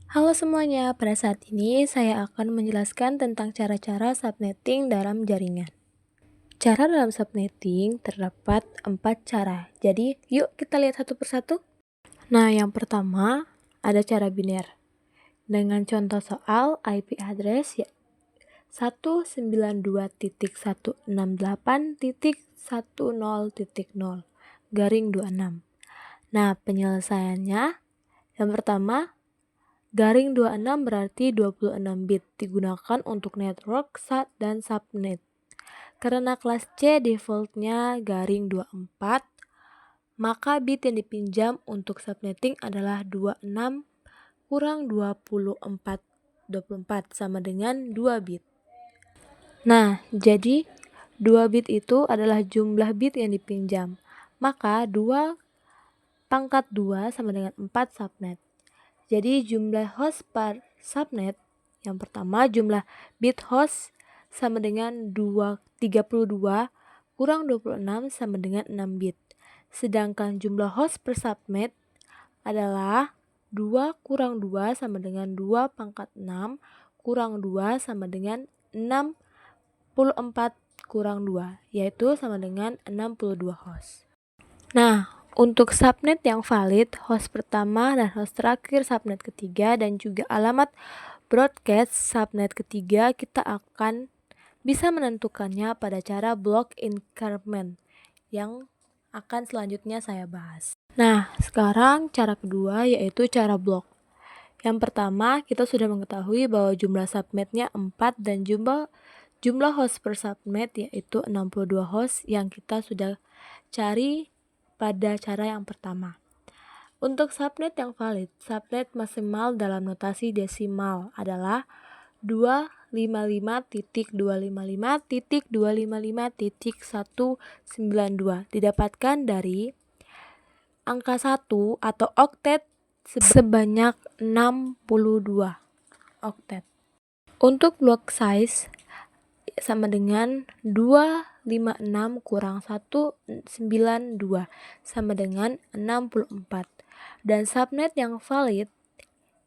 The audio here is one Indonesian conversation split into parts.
Halo semuanya, pada saat ini saya akan menjelaskan tentang cara-cara subnetting dalam jaringan. Cara dalam subnetting terdapat 4 cara, jadi yuk kita lihat satu persatu. Nah, yang pertama ada cara biner. Dengan contoh soal IP address ya 192.168.10.0 Nah, penyelesaiannya yang pertama garing 26 berarti 26 bit digunakan untuk network SAT dan subnet. Karena kelas C defaultnya garing 24, maka bit yang dipinjam untuk subnetting adalah 26 kurang 24 sama dengan 2 bit. Nah, jadi 2 bit itu adalah jumlah bit yang dipinjam. Maka 2 pangkat 2 sama dengan 4 subnet. Jadi jumlah host per subnet yang pertama jumlah bit host sama dengan 32 kurang 26 sama dengan 6 bit. Sedangkan jumlah host per subnet adalah 2 kurang 2 sama dengan 2 pangkat 6 kurang 2 sama dengan 64 kurang 2, yaitu sama dengan 62 host. Nah, untuk subnet yang valid, host pertama dan host terakhir subnet ketiga dan juga alamat broadcast subnet ketiga kita akan bisa menentukannya pada cara block increment yang akan selanjutnya saya bahas. Nah, sekarang cara kedua yaitu cara block. Yang pertama, kita sudah mengetahui bahwa jumlah subnetnya 4 dan jumlah host per subnet yaitu 62 host yang kita sudah cari pada cara yang pertama. Untuk subnet yang valid, subnet maksimal dalam notasi desimal adalah 255.255.255.192 didapatkan dari angka 1 atau oktet sebanyak 62 oktet. Untuk block size sama dengan 256 kurang 192 sama dengan 64. Dan subnet yang valid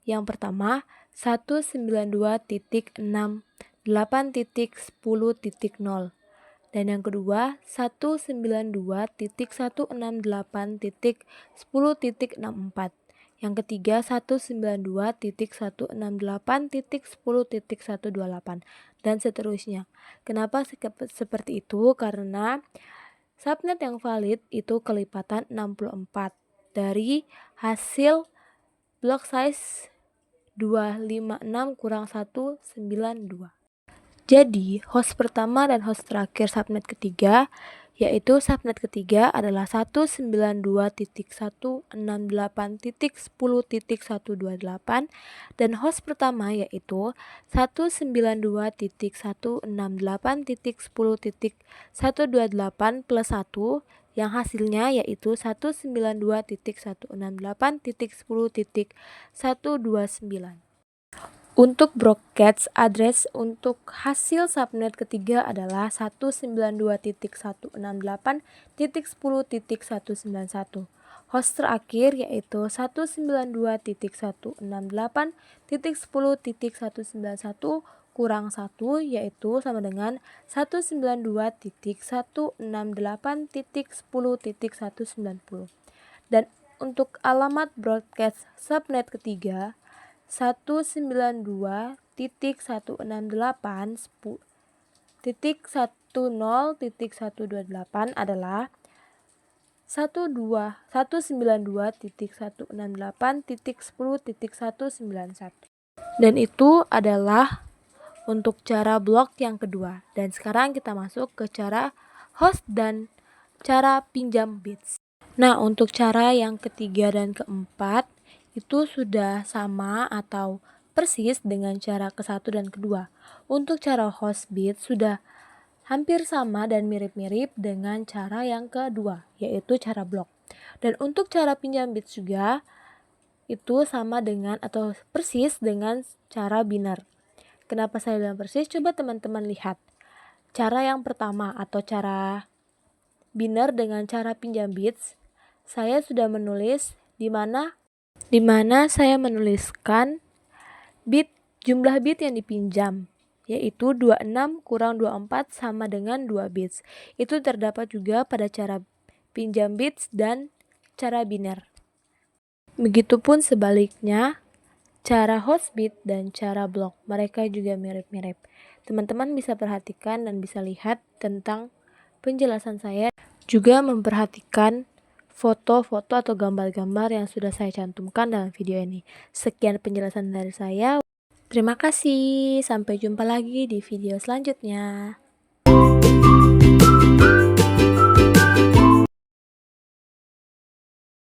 yang pertama 192.68.10.0 dan yang kedua 192.168.10.64. Yang ketiga 192.168.10.128 dan seterusnya. Kenapa seperti itu? Karena subnet yang valid itu kelipatan 64 dari hasil block size 256 kurang 192. Jadi, host pertama dan host terakhir subnet ketiga, yaitu subnet ketiga adalah 192.168.10.128 dan host pertama yaitu 192.168.10.128 plus 1 yang hasilnya yaitu 192.168.10.129. Untuk broadcast address untuk hasil subnet ketiga adalah 192.168.10.191. Host terakhir yaitu 192.168.10.191 kurang 1 yaitu sama dengan 192.168.10.190. Dan untuk alamat broadcast subnet ketiga 192.168.10.128 adalah 192.168.10.191 dan itu adalah untuk cara block yang kedua. Dan sekarang kita masuk ke cara host dan cara pinjam bits. Nah, untuk cara yang ketiga dan keempat itu sudah sama atau persis dengan cara ke-1 dan kedua. Untuk cara host bit sudah hampir sama dan mirip-mirip dengan cara yang kedua, yaitu cara block. Dan untuk cara pinjam bit juga itu sama dengan atau persis dengan cara biner. Kenapa saya bilang persis? Coba teman-teman lihat. Cara yang pertama atau cara biner dengan cara pinjam bits, saya sudah menulis di mana saya menuliskan jumlah bit yang dipinjam, yaitu 26 kurang 24 sama dengan 2 bits. Itu terdapat juga pada cara pinjam bits dan cara biner. Begitupun sebaliknya, cara host bit dan cara block, mereka juga mirip-mirip. Teman-teman bisa perhatikan dan bisa lihat tentang penjelasan saya, juga memperhatikan foto-foto atau gambar-gambar yang sudah saya cantumkan dalam video ini. Sekian penjelasan dari saya. Terima kasih. Sampai jumpa lagi di video selanjutnya.